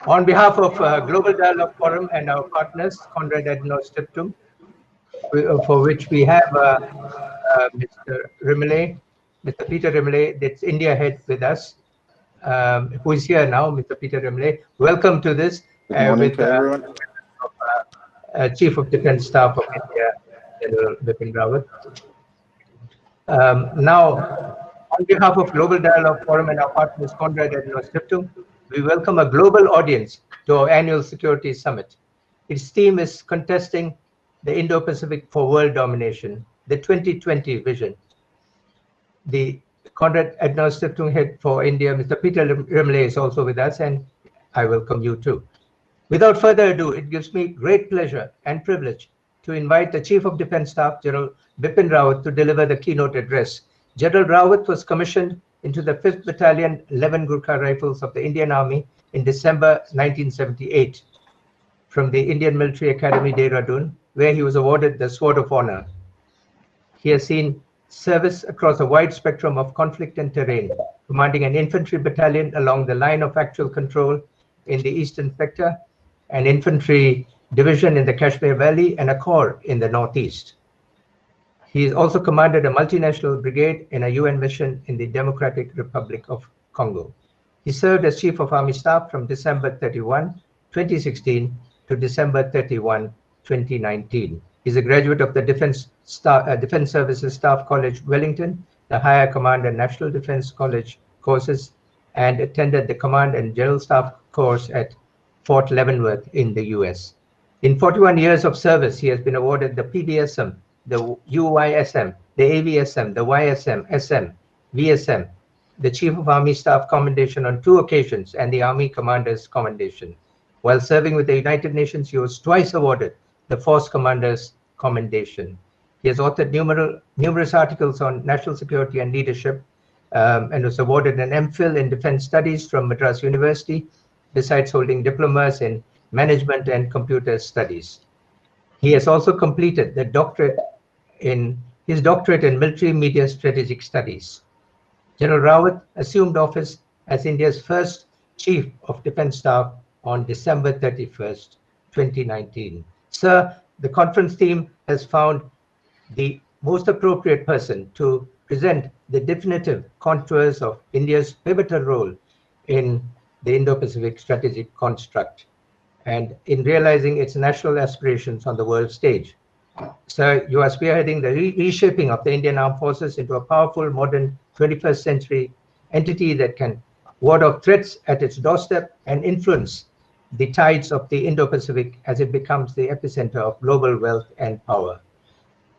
On behalf of Global Dialogue Forum and our partners, Konrad Adenauer Stiftung, for which we have Mr. Rimele, Mr. Peter Rimele, that's India head with us, who is here now, Mr. Peter Rimele. Welcome to this. Good morning to everyone. Chief of Defense Staff of India, General Bipin Rawat. Now, on behalf of Global Dialogue Forum and our partners, Konrad Adenauer Stiftung, we welcome a global audience to our annual Security Summit. Its theme is contesting the Indo Pacific for world domination, the 2020 vision. The Konrad Adenauer Stiftung head for India, Mr. Peter Rimele, is also with us, and I welcome you too. Without further ado, it gives me great pleasure and privilege to invite the Chief of Defense Staff, General Bipin Rawat, to deliver the keynote address. General Rawat was commissioned into the 5th Battalion, 11 Gurkha Rifles of the Indian Army in December 1978 from the Indian Military Academy, Dehradun, where he was awarded the Sword of Honor. He has seen service across a wide spectrum of conflict and terrain, commanding an infantry battalion along the line of actual control in the eastern sector, an infantry division in the Kashmir Valley, and a corps in the northeast. He has also commanded a multinational brigade in a UN mission in the Democratic Republic of Congo. He served as Chief of Army Staff from December 31, 2016 to December 31, 2019. He's a graduate of the Defense Services Staff College, Wellington, the Higher Command and National Defense College courses, and attended the Command and General Staff course at Fort Leavenworth in the US. In 41 years of service, he has been awarded the PDSM, the UYSM, the AVSM, the YSM, SM, VSM, the Chief of Army Staff Commendation on 2 occasions, and the Army Commander's Commendation. While serving with the United Nations, he was twice awarded the Force Commander's Commendation. He has authored numerous articles on national security and leadership, and was awarded an MPhil in Defense Studies from Madras University, besides holding diplomas in Management and Computer Studies. He has also completed his doctorate in Military Media Strategic Studies. General Rawat assumed office as India's first Chief of Defense Staff on December 31st, 2019. Sir, the conference team has found the most appropriate person to present the definitive contours of India's pivotal role in the Indo-Pacific strategic construct and in realizing its national aspirations on the world stage. Sir, you are spearheading the reshaping of the Indian Armed Forces into a powerful, modern 21st century entity that can ward off threats at its doorstep and influence the tides of the Indo-Pacific as it becomes the epicenter of global wealth and power.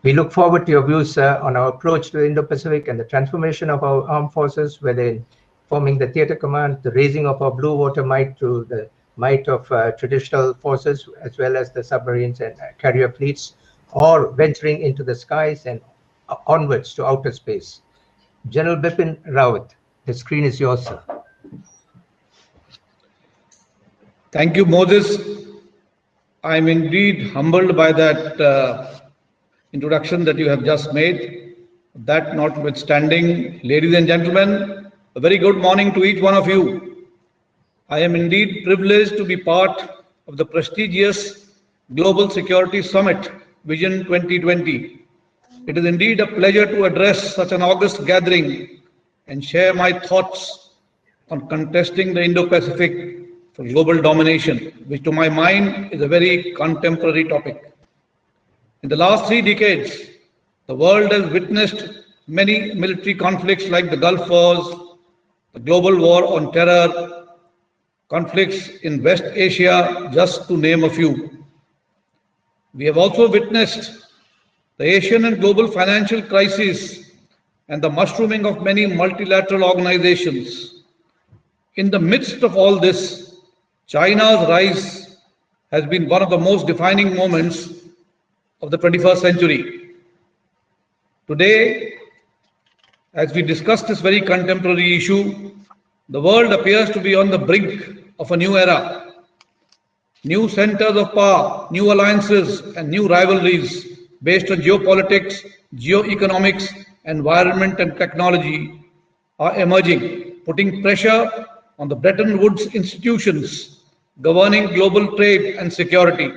We look forward to your views, sir, on our approach to the Indo-Pacific and the transformation of our armed forces, whether in forming the theater command, the raising of our blue water might to the might of traditional forces, as well as the submarines and carrier fleets, or venturing into the skies and onwards to outer space. General Bipin Rawat, the screen is yours, sir. Thank you, Moses. I'm indeed humbled by that introduction that you have just made. That notwithstanding, ladies and gentlemen, a very good morning to each one of you. I am indeed privileged to be part of the prestigious Global Security Summit Vision 2020. It is indeed a pleasure to address such an august gathering and share my thoughts on contesting the Indo-Pacific for global domination, which to my mind is a very contemporary topic. In the last 3 decades, the world has witnessed many military conflicts like the Gulf Wars, the global war on terror, conflicts in West Asia, just to name a few. We have also witnessed the Asian and global financial crisis and the mushrooming of many multilateral organizations. In the midst of all this, China's rise has been one of the most defining moments of the 21st century. Today, as we discuss this very contemporary issue, the world appears to be on the brink of a new era. New centers of power, new alliances, and new rivalries based on geopolitics, geoeconomics, environment, and technology are emerging, putting pressure on the Bretton Woods institutions governing global trade and security.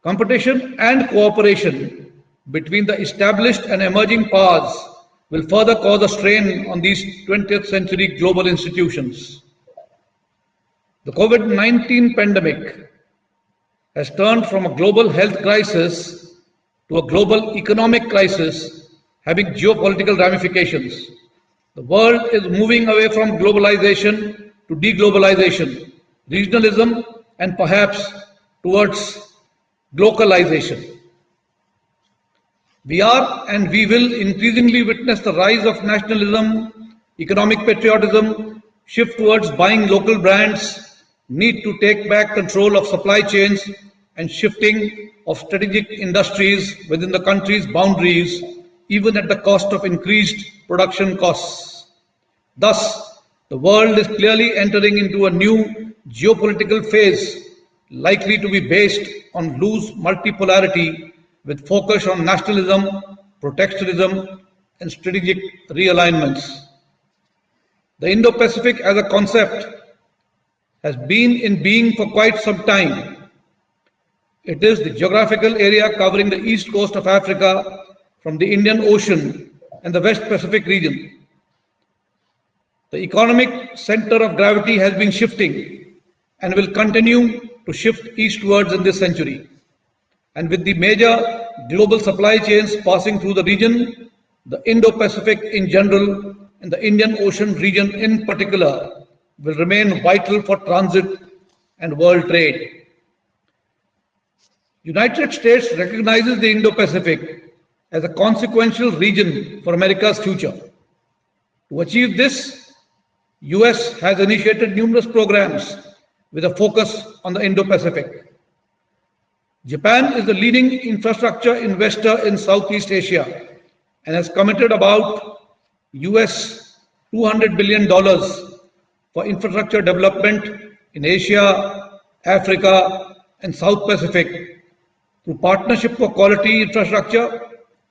Competition and cooperation between the established and emerging powers will further cause a strain on these 20th century global institutions. The COVID-19 pandemic has turned from a global health crisis to a global economic crisis having geopolitical ramifications. The world is moving away from globalization to deglobalization, regionalism, and perhaps towards globalization. We are and we will increasingly witness the rise of nationalism, economic patriotism, shift towards buying local brands, need to take back control of supply chains, and shifting of strategic industries within the country's boundaries, even at the cost of increased production costs. Thus, the world is clearly entering into a new geopolitical phase, likely to be based on loose multipolarity with focus on nationalism, protectionism, and strategic realignments. The Indo Pacific as a concept has been in being for quite some time. It is the geographical area covering the east coast of Africa from the Indian Ocean and the West Pacific region. The economic center of gravity has been shifting and will continue to shift eastwards in this century. And with the major global supply chains passing through the region, the Indo-Pacific in general and the Indian Ocean region in particular will remain vital for transit and world trade. United States recognizes the Indo-Pacific as a consequential region for America's future. To achieve this, US has initiated numerous programs with a focus on the Indo-Pacific. Japan is the leading infrastructure investor in Southeast Asia and has committed about US $200 billion for infrastructure development in Asia, Africa, and South Pacific through Partnership for Quality Infrastructure,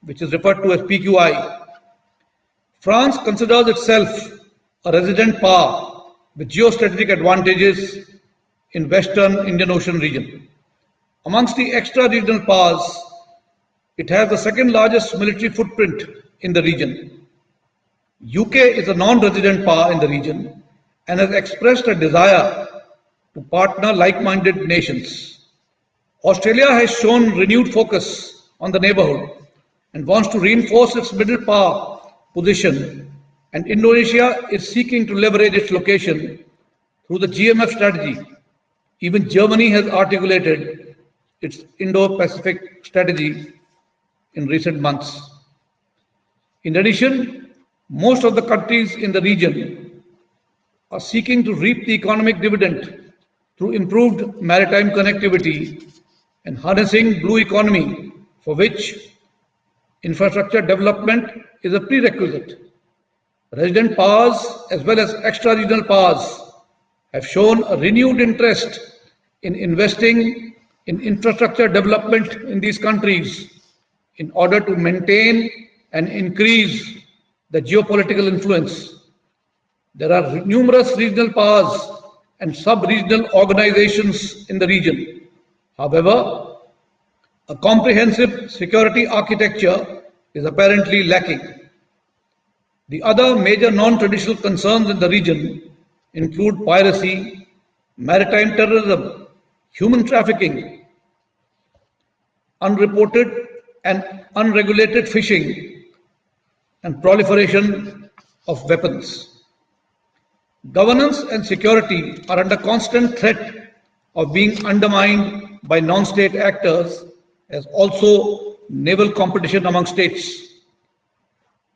which is referred to as PQI. France considers itself a resident power with geostrategic advantages in Western Indian Ocean region. Amongst the extra-regional powers, it has the second largest military footprint in the region. UK is a non-resident power in the region and has expressed a desire to partner like-minded nations. Australia has shown renewed focus on the neighborhood and wants to reinforce its middle power position, and Indonesia is seeking to leverage its location through the GMF strategy. Even Germany has articulated its Indo-Pacific strategy in recent months. In addition, most of the countries in the region are seeking to reap the economic dividend through improved maritime connectivity and harnessing blue economy, for which infrastructure development is a prerequisite. Resident powers as well as extra-regional powers have shown a renewed interest in investing in infrastructure development in these countries in order to maintain and increase the geopolitical influence. There are numerous regional powers and sub-regional organizations in the region. However, a comprehensive security architecture is apparently lacking. The other major non-traditional concerns in the region include piracy, maritime terrorism, human trafficking, unreported and unregulated fishing, and proliferation of weapons. Governance and security are under constant threat of being undermined by non-state actors, as also naval competition among states.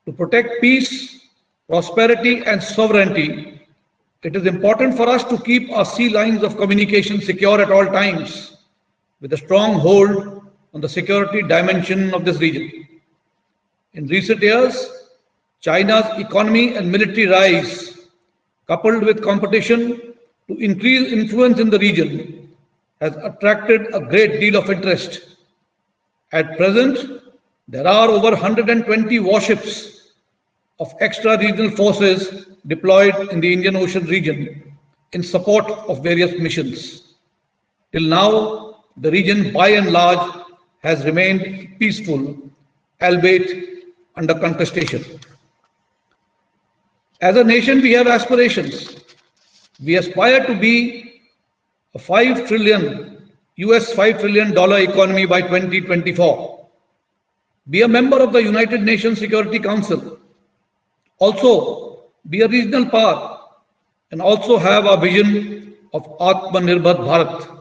To protect peace, prosperity, and sovereignty, it is important for us to keep our sea lines of communication secure at all times, with a strong hold on the security dimension of this region. In recent years, China's economy and military rise, coupled with competition to increase influence in the region, has attracted a great deal of interest. At present, there are over 120 warships of extra-regional forces deployed in the Indian Ocean region, in support of various missions. Till now, the region by and large has remained peaceful, albeit under contestation. As a nation, we have aspirations. We aspire to be a $5 trillion economy by 2024. Be a member of the United Nations Security Council. Also, be a regional power and also have a vision of Atmanirbhar Bharat.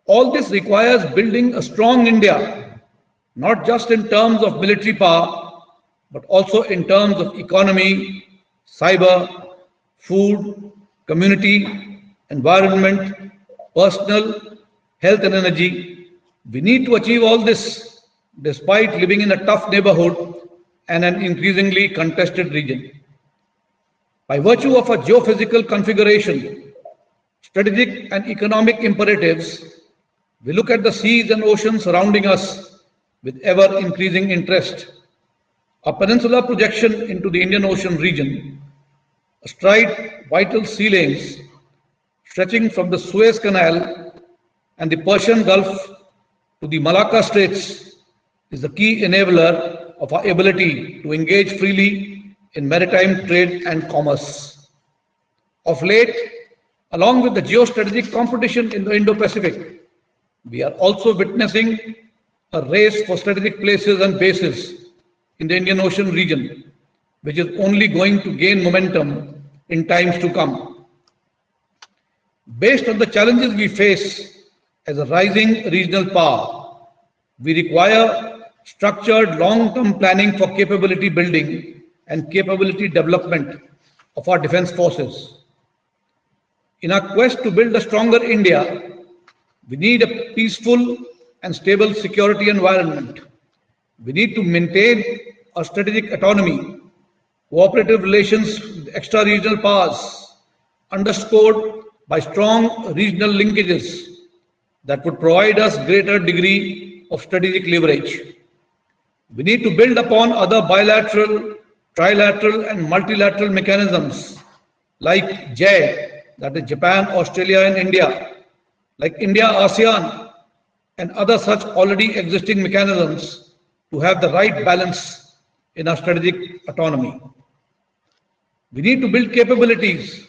All this requires building a strong India, not just in terms of military power, but also in terms of economy, cyber, food, community, environment, personal, health and energy. We need to achieve all this despite living in a tough neighborhood and an increasingly contested region. By virtue of a geophysical configuration, strategic and economic imperatives, we look at the seas and oceans surrounding us with ever increasing interest. A peninsular projection into the Indian Ocean region, astride vital sea lanes stretching from the Suez Canal and the Persian Gulf to the Malacca Straits, is the key enabler of our ability to engage freely in maritime trade and commerce. Of late, along with the geostrategic competition in the Indo Pacific, we are also witnessing a race for strategic places and bases in the Indian Ocean region, which is only going to gain momentum in times to come. Based on the challenges we face as a rising regional power, we require structured long-term planning for capability building and capability development of our defense forces. In our quest to build a stronger India, we need a peaceful and stable security environment. We need to maintain a strategic autonomy, cooperative relations with extra-regional powers, underscored by strong regional linkages that would provide us greater degree of strategic leverage. We need to build upon other bilateral, trilateral and multilateral mechanisms like JAID, that is Japan, Australia and India, like India, ASEAN and other such already existing mechanisms to have the right balance in our strategic autonomy. We need to build capabilities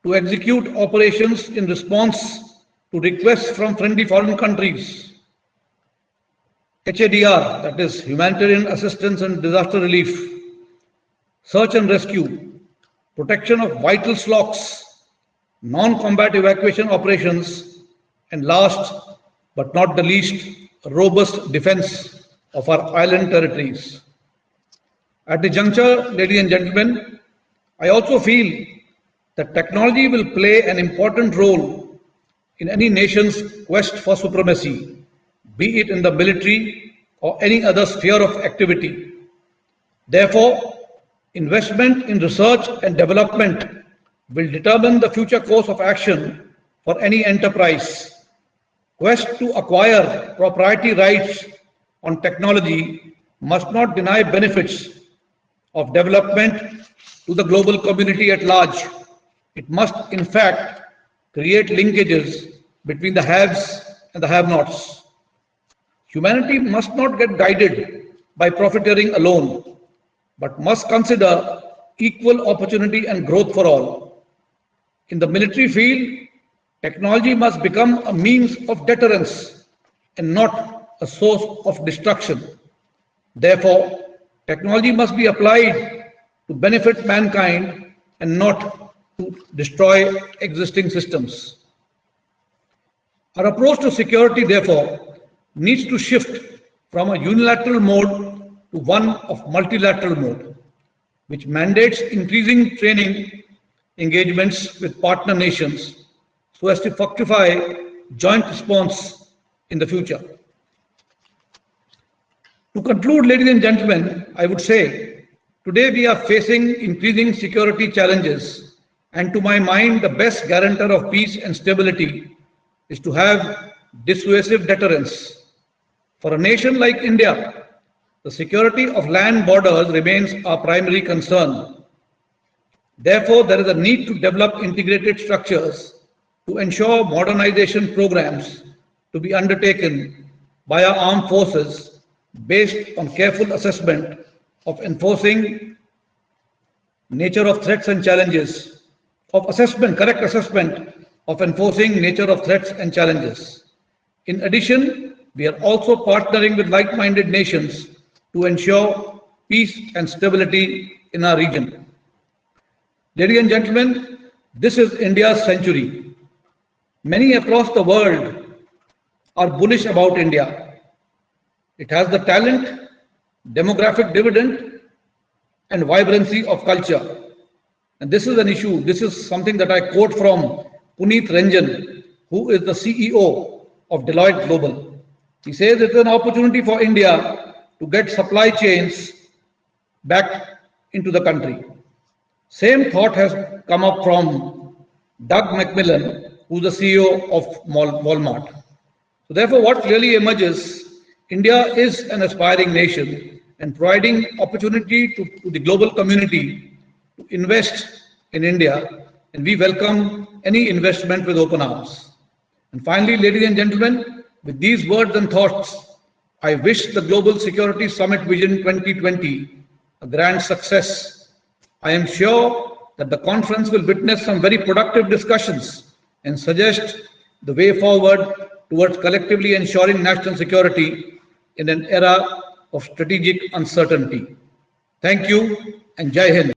to execute operations in response to requests from friendly foreign countries. HADR, that is Humanitarian Assistance and Disaster Relief, search and rescue, protection of vital stocks, non-combat evacuation operations, and last but not the least, robust defense of our island territories. At the juncture, ladies and gentlemen, I also feel that technology will play an important role in any nation's quest for supremacy, be it in the military or any other sphere of activity. Therefore, investment in research and development will determine the future course of action for any enterprise. Quest to acquire proprietary rights on technology must not deny benefits of development to the global community at large. It must, in fact, create linkages between the haves and the have-nots. Humanity must not get guided by profiteering alone, but must consider equal opportunity and growth for all. In the military field, technology must become a means of deterrence and not a source of destruction. Therefore, technology must be applied to benefit mankind and not to destroy existing systems. Our approach to security, therefore, needs to shift from a unilateral mode to one of multilateral mode, which mandates increasing training engagements with partner nations so as to fructify joint response in the future. To conclude, ladies and gentlemen, I would say today we are facing increasing security challenges, and to my mind, the best guarantor of peace and stability is to have dissuasive deterrence. For a nation like India, the security of land borders remains our primary concern. Therefore, there is a need to develop integrated structures to ensure modernization programs to be undertaken by our armed forces based on careful assessment of enforcing nature of threats and challenges, of assessment, correct assessment of enforcing nature of threats and challenges. In addition, we are also partnering with like-minded nations to ensure peace and stability in our region. Ladies and gentlemen, this is India's century. Many across the world are bullish about India. It has the talent, demographic dividend, and vibrancy of culture. And this is an issue. This is something that I quote from Puneet Ranjan, who is the CEO of Deloitte Global. He says it's an opportunity for India to get supply chains back into the country. Same thought has come up from Doug McMillan, who's the CEO of Walmart. So therefore, what clearly emerges, India is an aspiring nation and providing opportunity to the global community to invest in India, and we welcome any investment with open arms. And finally, ladies and gentlemen, with these words and thoughts, I wish the Global Security Summit Vision 2020 a grand success. I am sure that the conference will witness some very productive discussions and suggest the way forward towards collectively ensuring national security in an era of strategic uncertainty. Thank you and Jai Hind.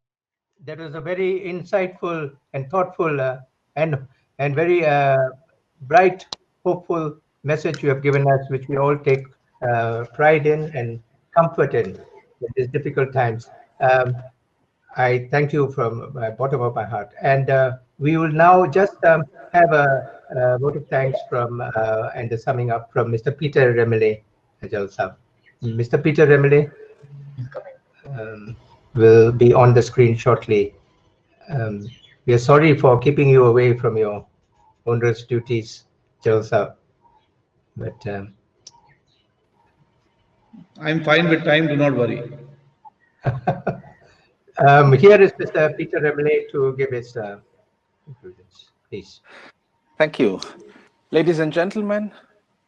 That was a very insightful and thoughtful and very bright, hopeful message you have given us, which we all take pride in and comfort in these difficult times. I thank you from the bottom of my heart. And we will now just have a vote of thanks from and the summing up from Mr. Peter Remele, Jalsa. Mr. Peter Remele will be on the screen shortly. We are sorry for keeping you away from your onerous duties, Jalsa. But I'm fine with time, do not worry. Here is Mr. Peter Remele to give his conclusions, please. Thank you. Ladies and gentlemen,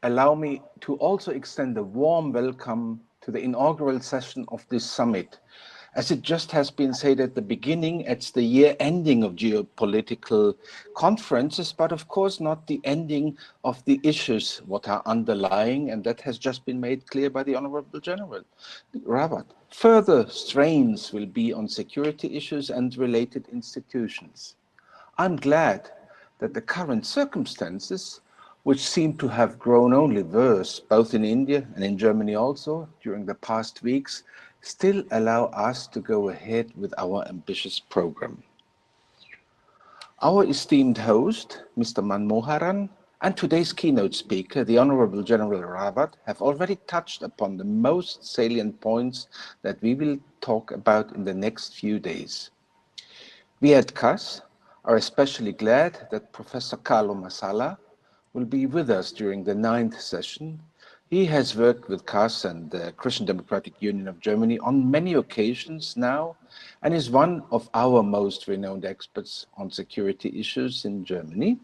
allow me to also extend a warm welcome to the inaugural session of this summit. As it just has been said at the beginning, it's the year ending of geopolitical conferences, but of course not the ending of the issues what are underlying, and that has just been made clear by the Honorable General Rawat. Further strains will be on security issues and related institutions. I'm glad that the current circumstances, which seem to have grown only worse, both in India and in Germany also during the past weeks, still allow us to go ahead with our ambitious program. Our esteemed host, Mr. Manmoharan, and today's keynote speaker, the Honorable General Rawat, have already touched upon the most salient points that we will talk about in the next few days. We at CAS are especially glad that Professor Carlo Masala will be with us during the 9th session. He has worked with CAS and the Christian Democratic Union of Germany on many occasions now and is one of our most renowned experts on security issues in Germany.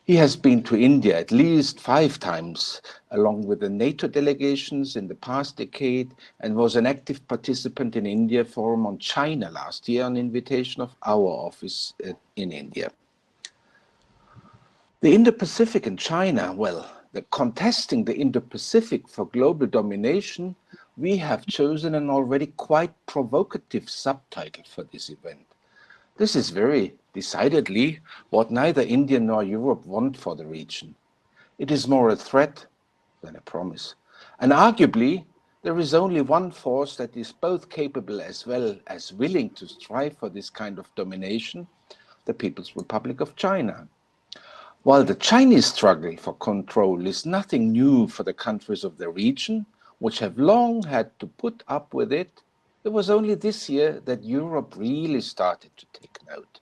He has been to India at least 5 times, along with the NATO delegations in the past decade, and was an active participant in India Forum on China last year on invitation of our office in India. The Indo Pacific and China, well, contesting the Indo Pacific for global domination, we have chosen an already quite provocative subtitle for this event. This is very decidedly what neither India nor Europe want for the region. It is more a threat than a promise. And arguably, there is only one force that is both capable as well as willing to strive for this kind of domination, the People's Republic of China. While the Chinese struggle for control is nothing new for the countries of the region, which have long had to put up with it, it was only this year that Europe really started to take note.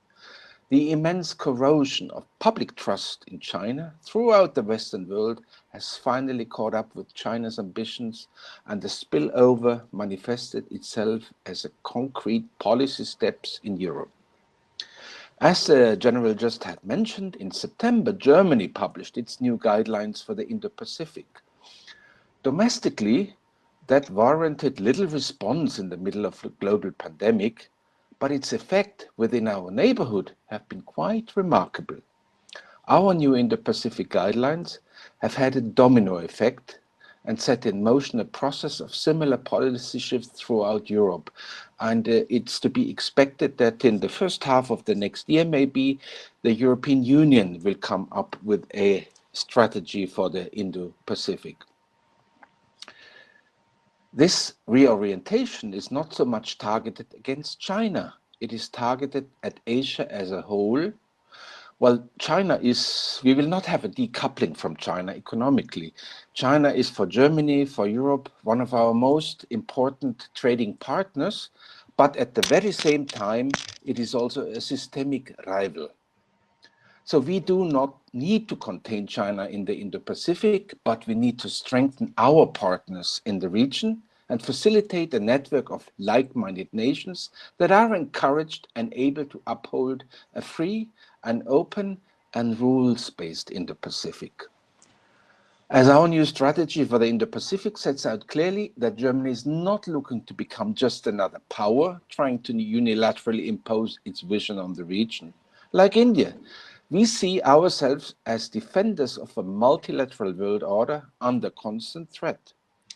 The immense corrosion of public trust in China throughout the Western world has finally caught up with China's ambitions, and the spillover manifested itself as a concrete policy steps in Europe. As the General just had mentioned, in September, Germany published its new guidelines for the Indo-Pacific. Domestically, that warranted little response in the middle of a global pandemic, but its effect within our neighborhood have been quite remarkable. Our new Indo-Pacific guidelines have had a domino effect and set in motion a process of similar policy shifts throughout Europe. And it's to be expected that in the first half of the next year, maybe, the European Union will come up with a strategy for the Indo-Pacific. This reorientation is not so much targeted against China. It is targeted at Asia as a whole. Well, we will not have a decoupling from China economically. China is for Germany, for Europe, one of our most important trading partners, but at the very same time, it is also a systemic rival. So we do not need to contain China in the Indo-Pacific, but we need to strengthen our partners in the region and facilitate a network of like-minded nations that are encouraged and able to uphold a free and open and rules-based Indo-Pacific. As our new strategy for the Indo-Pacific sets out clearly that Germany is not looking to become just another power trying to unilaterally impose its vision on the region. Like India, we see ourselves as defenders of a multilateral world order under constant threat.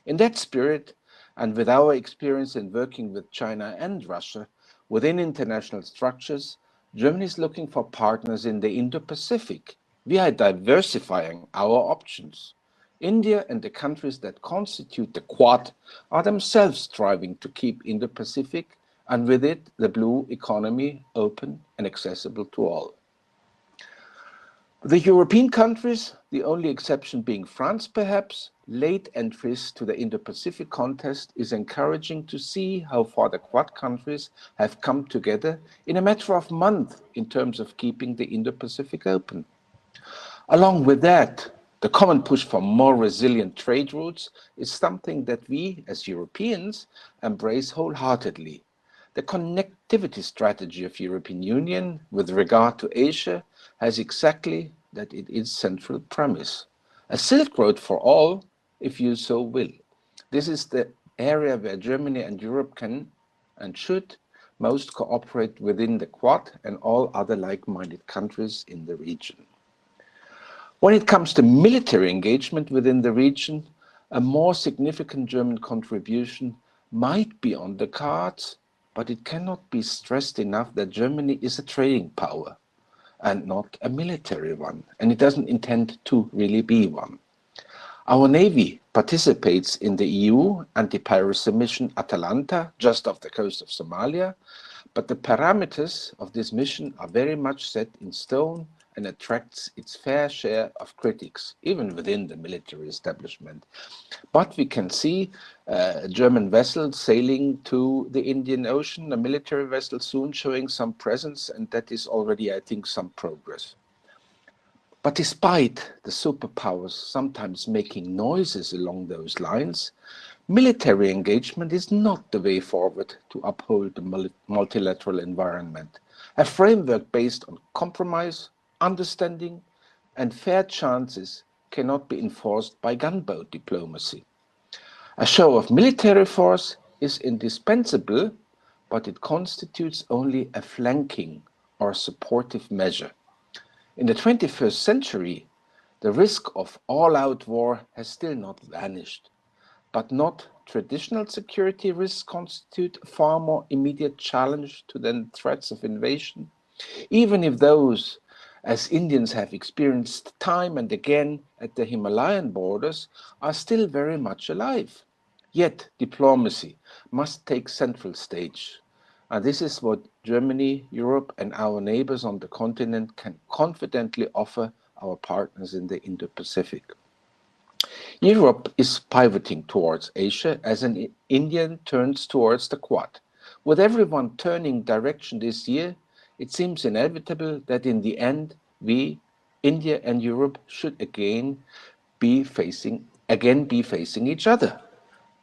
In that spirit, and with our experience in working with China and Russia within international structures, Germany is looking for partners in the Indo-Pacific. We are diversifying our options. India and the countries that constitute the Quad are themselves striving to keep Indo-Pacific and with it the blue economy open and accessible to all. The European countries, the only exception being France perhaps, late entries to the Indo-Pacific contest is encouraging to see how far the Quad countries have come together in a matter of months in terms of keeping the Indo-Pacific open. Along with that, the common push for more resilient trade routes is something that we as Europeans embrace wholeheartedly. The connectivity strategy of European Union with regard to Asia has exactly that it is central premise. A Silk Road for all, if you so will. This is the area where Germany and Europe can and should most cooperate within the Quad and all other like-minded countries in the region. When it comes to military engagement within the region, a more significant German contribution might be on the cards, but it cannot be stressed enough that Germany is a trading power and not a military one, and it doesn't intend to really be one. Our Navy participates in the EU anti-piracy mission Atalanta, just off the coast of Somalia, but the parameters of this mission are very much set in stone and attracts its fair share of critics, even within the military establishment. But we can see a German vessel sailing to the Indian Ocean, a military vessel soon showing some presence, and that is already, I think, some progress. But despite the superpowers sometimes making noises along those lines, military engagement is not the way forward to uphold the multilateral environment. A framework based on compromise, understanding, and fair chances cannot be enforced by gunboat diplomacy. A show of military force is indispensable, but it constitutes only a flanking or supportive measure. In the 21st century, the risk of all-out war has still not vanished, but not traditional security risks constitute a far more immediate challenge to the threats of invasion, even if those, as Indians have experienced time and again at the Himalayan borders, are still very much alive. Yet diplomacy must take central stage. And this is what Germany, Europe, and our neighbors on the continent can confidently offer our partners in the Indo-Pacific. Europe is pivoting towards Asia as an Indian turns towards the Quad. With everyone turning direction this year, it seems inevitable that in the end, we, India and Europe, should again be facing each other.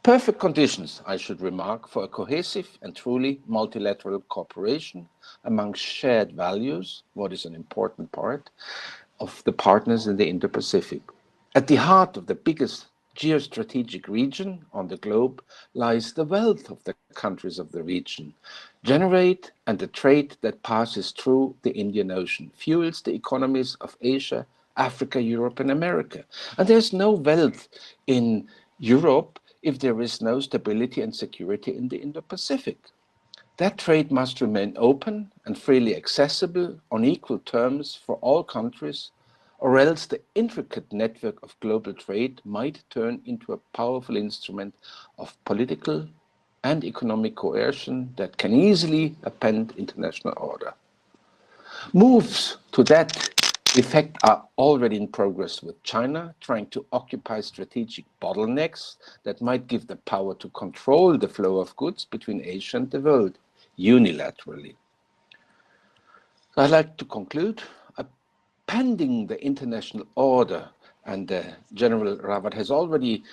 perfect conditions, I should remark, for a cohesive and truly multilateral cooperation among shared values, what is an important part of the partners in the Indo Pacific. At the heart of the biggest geostrategic region on the globe lies the wealth of the countries of the region. Generate and the trade that passes through the Indian Ocean fuels the economies of Asia, Africa, Europe, and America. And there's no wealth in Europe if there is no stability and security in the Indo Pacific. That trade must remain open and freely accessible on equal terms for all countries, or else the intricate network of global trade might turn into a powerful instrument of political and economic coercion that can easily upend international order. Moves to that effect are already in progress, with China trying to occupy strategic bottlenecks that might give the power to control the flow of goods between Asia and the world unilaterally. I'd like to conclude. Pending the international order, and General Rawat has already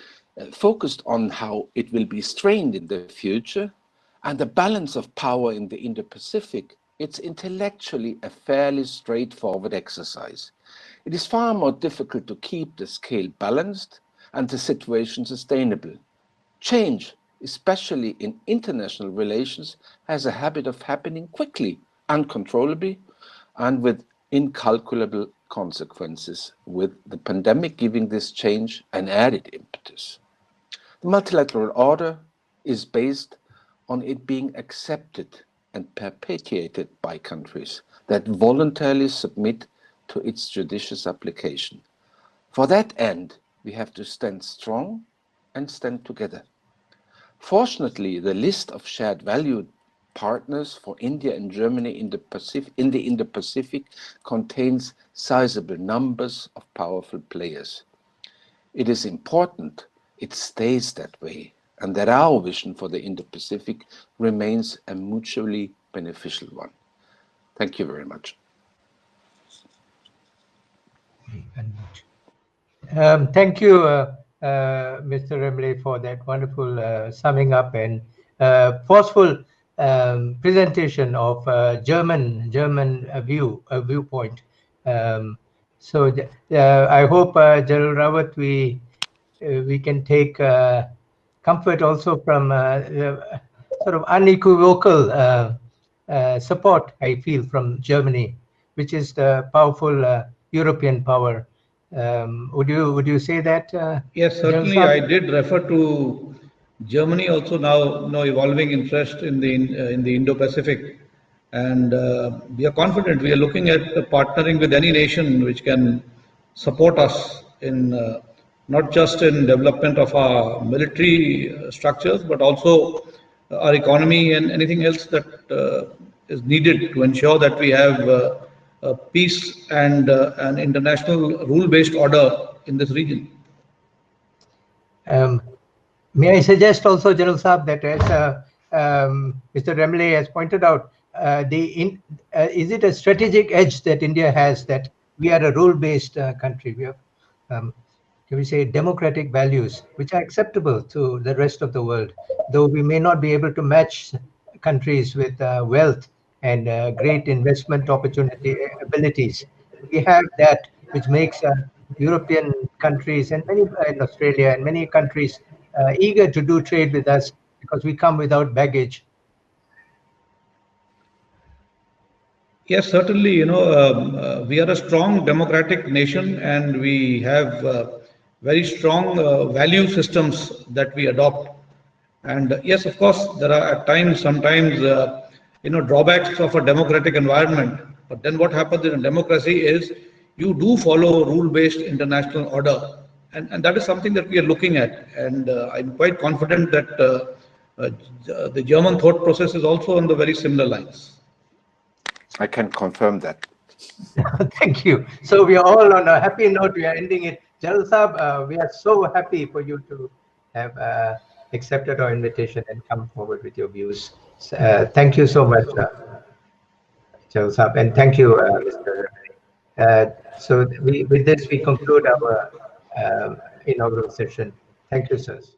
focused on how it will be strained in the future, and the balance of power in the Indo-Pacific, it's intellectually a fairly straightforward exercise. It is far more difficult to keep the scale balanced and the situation sustainable. Change, especially in international relations, has a habit of happening quickly, uncontrollably, and with incalculable consequences, with the pandemic giving this change an added impetus. The multilateral order is based on it being accepted and perpetuated by countries that voluntarily submit to its judicious application. For that end, we have to stand strong and stand together. Fortunately, the list of shared value partners for India and Germany in the Indo-Pacific contains sizable numbers of powerful players. It is important it stays that way, and that our vision for the Indo-Pacific remains a mutually beneficial one. Thank you very much. Thank you, Mr. Remley, for that wonderful summing up and forceful presentation of German viewpoint. So I hope, General Rawat, we can take comfort also from sort of unequivocal support, I feel, from Germany, which is the powerful European power. Would you say that? Yes, certainly. I did refer to Germany also now evolving interest in the Indo-Pacific, and we are confident. We are looking at partnering with any nation which can support us in not just in development of our military structures, but also our economy and anything else that is needed to ensure that we have peace and an international rule-based order in this region. May I suggest also, General Saab, that as Mr. Remley has pointed out, is it a strategic edge that India has, that we are a rule-based country? We have, can we say, democratic values, which are acceptable to the rest of the world, though we may not be able to match countries with wealth and great investment abilities. We have that, which makes European countries and many in Australia and many countries eager to do trade with us, because we come without baggage. Yes, certainly. We are a strong democratic nation, and we have very strong value systems that we adopt. And yes, of course, there are at times, sometimes, drawbacks of a democratic environment. But then what happens in a democracy is you do follow rule-based international order. And that is something that we are looking at. And I'm quite confident that the German thought process is also on the very similar lines. I can confirm that. Thank you. So we are all on a happy note. We are ending it. General Saab, we are so happy for you to have accepted our invitation and come forward with your views. Thank you so much, General Saab, and thank you, Mr. So with this, we conclude our inaugural session. Thank you, sirs.